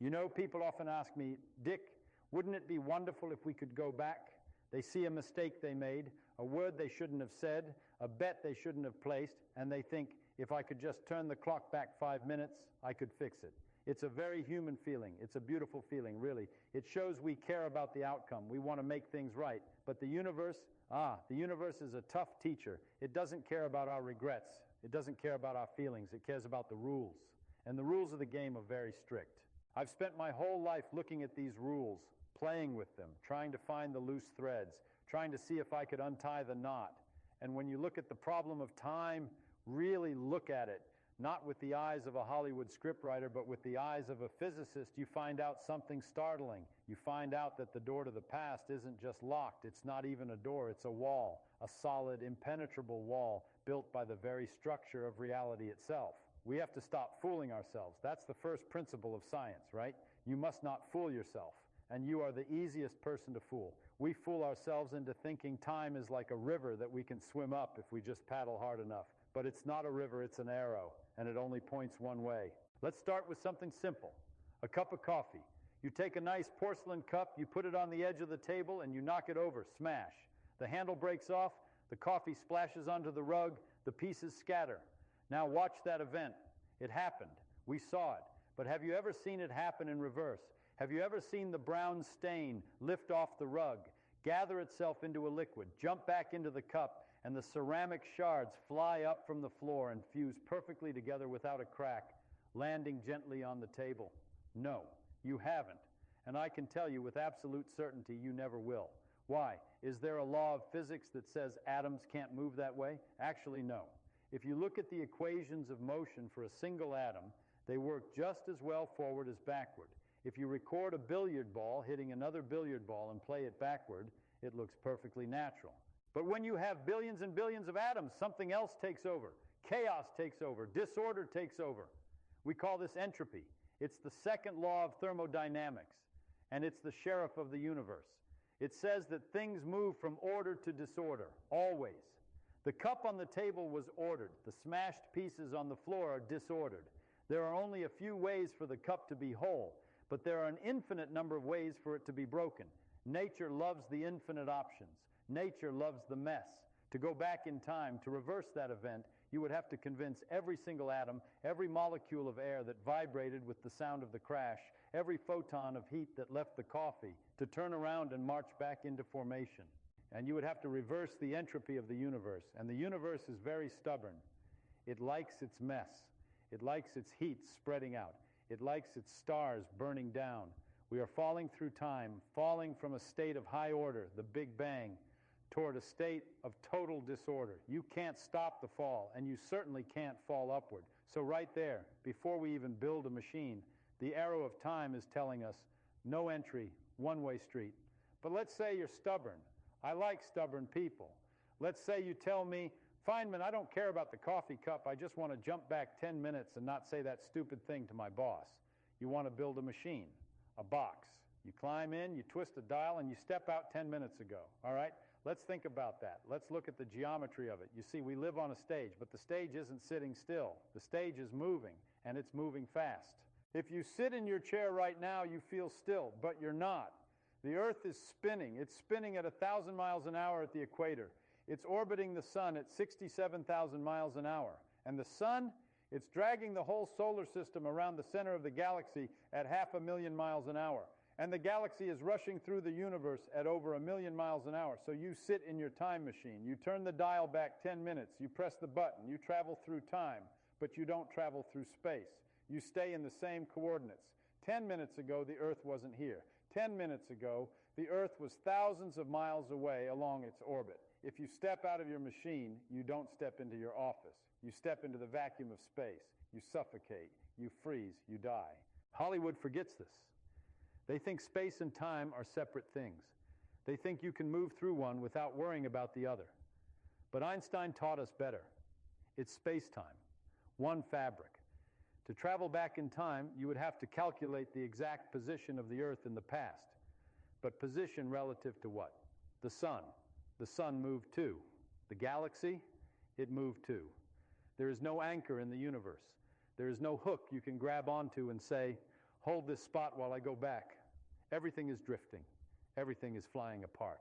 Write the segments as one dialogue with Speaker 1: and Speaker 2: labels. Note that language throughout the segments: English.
Speaker 1: You know, people often ask me, Dick, wouldn't it be wonderful if we could go back? They see a mistake they made, a word they shouldn't have said, a bet they shouldn't have placed, and they think, if I could just turn the clock back 5 minutes, I could fix it. It's a very human feeling. It's a beautiful feeling, really. It shows we care about the outcome. We want to make things right. But the universe is a tough teacher. It doesn't care about our regrets. It doesn't care about our feelings. It cares about the rules. And the rules of the game are very strict. I've spent my whole life looking at these rules, playing with them, trying to find the loose threads, trying to see if I could untie the knot. And when you look at the problem of time, really look at it, not with the eyes of a Hollywood scriptwriter, but with the eyes of a physicist, you find out something startling. You find out that the door to the past isn't just locked. It's not even a door. It's a wall, a solid, impenetrable wall built by the very structure of reality itself. We have to stop fooling ourselves. That's the first principle of science, right? You must not fool yourself. And you are the easiest person to fool. We fool ourselves into thinking time is like a river that we can swim up if we just paddle hard enough. But it's not a river, it's an arrow, and it only points one way. Let's start with something simple. A cup of coffee. You take a nice porcelain cup, you put it on the edge of the table, and you knock it over, smash. The handle breaks off, the coffee splashes onto the rug, the pieces scatter. Now watch that event. It happened. We saw it. But have you ever seen it happen in reverse? Have you ever seen the brown stain lift off the rug, gather itself into a liquid, jump back into the cup, and the ceramic shards fly up from the floor and fuse perfectly together without a crack, landing gently on the table? No, you haven't. And I can tell you with absolute certainty you never will. Why? Is there a law of physics that says atoms can't move that way? Actually, no. If you look at the equations of motion for a single atom, they work just as well forward as backward. If you record a billiard ball hitting another billiard ball and play it backward, it looks perfectly natural. But when you have billions and billions of atoms, something else takes over. Chaos takes over. Disorder takes over. We call this entropy. It's the second law of thermodynamics, and it's the sheriff of the universe. It says that things move from order to disorder, always. The cup on the table was ordered. The smashed pieces on the floor are disordered. There are only a few ways for the cup to be whole, but there are an infinite number of ways for it to be broken. Nature loves the infinite options. Nature loves the mess. To go back in time, to reverse that event, you would have to convince every single atom, every molecule of air that vibrated with the sound of the crash, every photon of heat that left the coffee, to turn around and march back into formation. And you would have to reverse the entropy of the universe. And the universe is very stubborn. It likes its mess. It likes its heat spreading out. It likes its stars burning down. We are falling through time, falling from a state of high order, the Big Bang, toward a state of total disorder. You can't stop the fall, and you certainly can't fall upward. So right there, before we even build a machine, the arrow of time is telling us, no entry, one-way street. But let's say you're stubborn. I like stubborn people. Let's say you tell me, Feynman, I don't care about the coffee cup. I just want to jump back 10 minutes and not say that stupid thing to my boss. You want to build a machine, a box. You climb in, you twist a dial, and you step out 10 minutes ago. All right? Let's think about that. Let's look at the geometry of it. You see, we live on a stage, but the stage isn't sitting still. The stage is moving, and it's moving fast. If you sit in your chair right now, you feel still, but you're not. The Earth is spinning. It's spinning at 1,000 miles an hour at the equator. It's orbiting the sun at 67,000 miles an hour. And the sun, it's dragging the whole solar system around the center of the galaxy at 500,000 miles an hour. And the galaxy is rushing through the universe at over 1,000,000 miles an hour. So you sit in your time machine. You turn the dial back 10 minutes. You press the button. You travel through time, but you don't travel through space. You stay in the same coordinates. 10 minutes ago, the Earth wasn't here. 10 minutes ago, the Earth was thousands of miles away along its orbit. If you step out of your machine, you don't step into your office. You step into the vacuum of space. You suffocate. You freeze. You die. Hollywood forgets this. They think space and time are separate things. They think you can move through one without worrying about the other. But Einstein taught us better. It's space-time, one fabric. To travel back in time, you would have to calculate the exact position of the Earth in the past. But position relative to what? The sun. The sun moved too. The galaxy, it moved too. There is no anchor in the universe. There is no hook you can grab onto and say, Hold this spot while I go back. Everything is drifting. Everything is flying apart.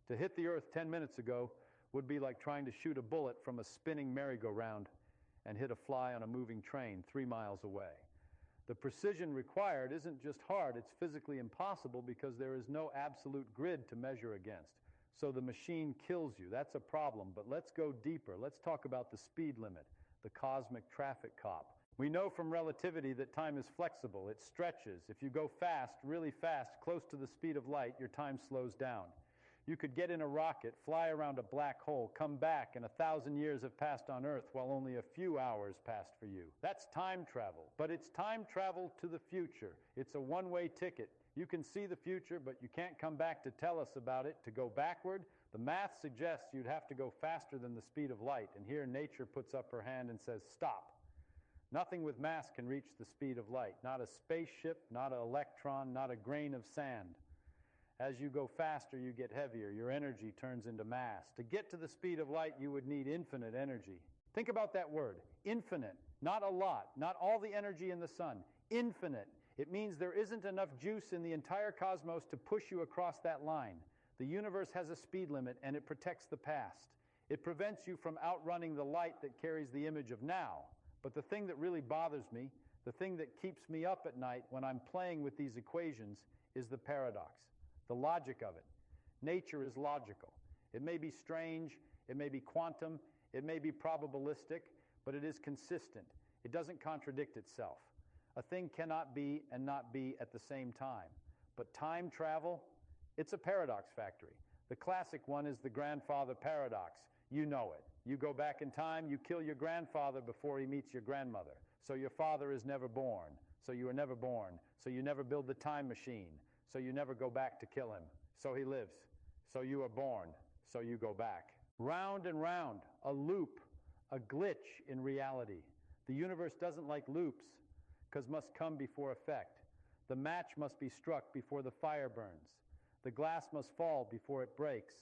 Speaker 1: To hit the Earth 10 minutes ago would be like trying to shoot a bullet from a spinning merry-go-round and hit a fly on a moving train 3 miles away. The precision required isn't just hard, it's physically impossible because there is no absolute grid to measure against. So the machine kills you. That's a problem, but let's go deeper. Let's talk about the speed limit, the cosmic traffic cop. We know from relativity that time is flexible. It stretches. If you go fast, really fast, close to the speed of light, your time slows down. You could get in a rocket, fly around a black hole, come back, and 1,000 years have passed on Earth while only a few hours passed for you. That's time travel, but it's time travel to the future. It's a one-way ticket. You can see the future, but you can't come back to tell us about it. To go backward, the math suggests you'd have to go faster than the speed of light, and here nature puts up her hand and says, stop. Nothing with mass can reach the speed of light. Not a spaceship, not an electron, not a grain of sand. As you go faster, you get heavier. Your energy turns into mass. To get to the speed of light, you would need infinite energy. Think about that word, infinite. Not a lot, not all the energy in the sun. Infinite. It means there isn't enough juice in the entire cosmos to push you across that line. The universe has a speed limit, and it protects the past. It prevents you from outrunning the light that carries the image of now. But the thing that really bothers me, the thing that keeps me up at night when I'm playing with these equations, is the paradox. The logic of it. Nature is logical. It may be strange, it may be quantum, it may be probabilistic, but it is consistent. It doesn't contradict itself. A thing cannot be and not be at the same time. But time travel, it's a paradox factory. The classic one is the grandfather paradox. You know it. You go back in time, you kill your grandfather before he meets your grandmother. So your father is never born. So you are never born. So you never build the time machine. So you never go back to kill him. So he lives. So you are born. So you go back. Round and round, a loop, a glitch in reality. The universe doesn't like loops because must come before effect. The match must be struck before the fire burns. The glass must fall before it breaks.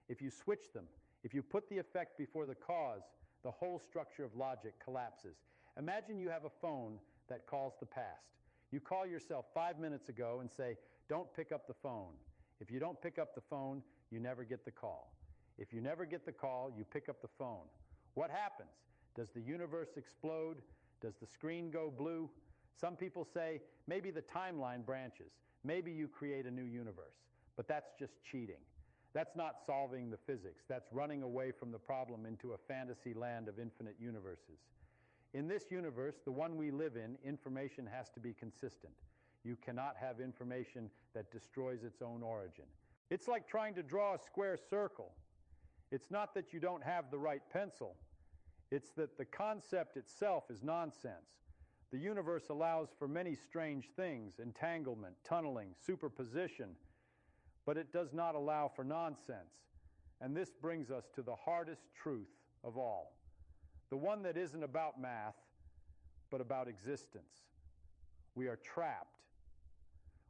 Speaker 1: If you switch them, if you put the effect before the cause, the whole structure of logic collapses. Imagine you have a phone that calls the past. You call yourself 5 minutes ago and say, don't pick up the phone. If you don't pick up the phone, you never get the call. If you never get the call, you pick up the phone. What happens? Does the universe explode? Does the screen go blue? Some people say, maybe the timeline branches. Maybe you create a new universe. But that's just cheating. That's not solving the physics. That's running away from the problem into a fantasy land of infinite universes. In this universe, the one we live in, information has to be consistent. You cannot have information that destroys its own origin. It's like trying to draw a square circle. It's not that you don't have the right pencil. It's that the concept itself is nonsense. The universe allows for many strange things, entanglement, tunneling, superposition, but it does not allow for nonsense. And this brings us to the hardest truth of all, the one that isn't about math, but about existence. We are trapped.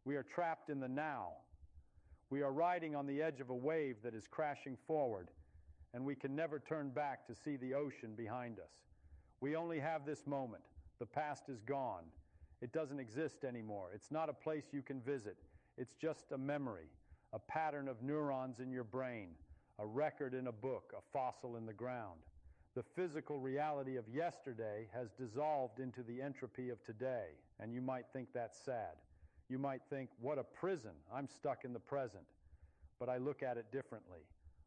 Speaker 1: We are trapped in the now. We are riding on the edge of a wave that is crashing forward, and we can never turn back to see the ocean behind us. We only have this moment. The past is gone. It doesn't exist anymore. It's not a place you can visit. It's just a memory, a pattern of neurons in your brain, a record in a book, a fossil in the ground. The physical reality of yesterday has dissolved into the entropy of today, and you might think that's sad. You might think, what a prison, I'm stuck in the present. But I look at it differently.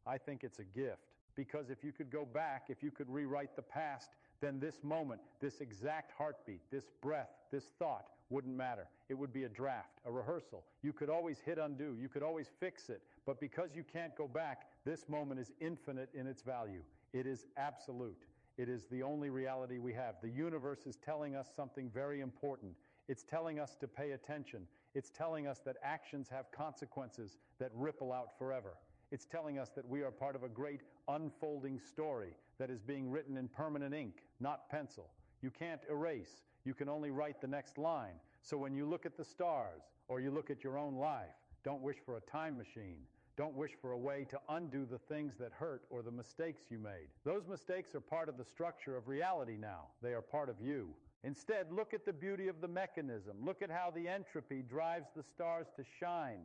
Speaker 1: I think it's a gift, because if you could go back, if you could rewrite the past, then this moment, this exact heartbeat, this breath, this thought wouldn't matter. It would be a draft, a rehearsal. You could always hit undo, you could always fix it, but because you can't go back, this moment is infinite in its value. It is absolute. It is the only reality we have. The universe is telling us something very important. It's telling us to pay attention. It's telling us that actions have consequences that ripple out forever. It's telling us that we are part of a great unfolding story that is being written in permanent ink, not pencil. You can't erase. You can only write the next line. So when you look at the stars or you look at your own life, don't wish for a time machine. Don't wish for a way to undo the things that hurt or the mistakes you made. Those mistakes are part of the structure of reality now. They are part of you. Instead, look at the beauty of the mechanism. Look at how the entropy drives the stars to shine.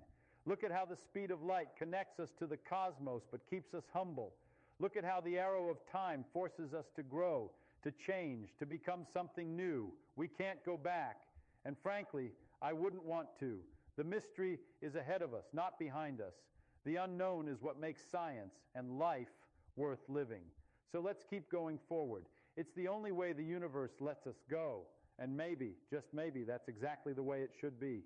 Speaker 1: Look at how the speed of light connects us to the cosmos but keeps us humble. Look at how the arrow of time forces us to grow, to change, to become something new. We can't go back. And frankly, I wouldn't want to. The mystery is ahead of us, not behind us. The unknown is what makes science and life worth living. So let's keep going forward. It's the only way the universe lets us go. And maybe, just maybe, that's exactly the way it should be.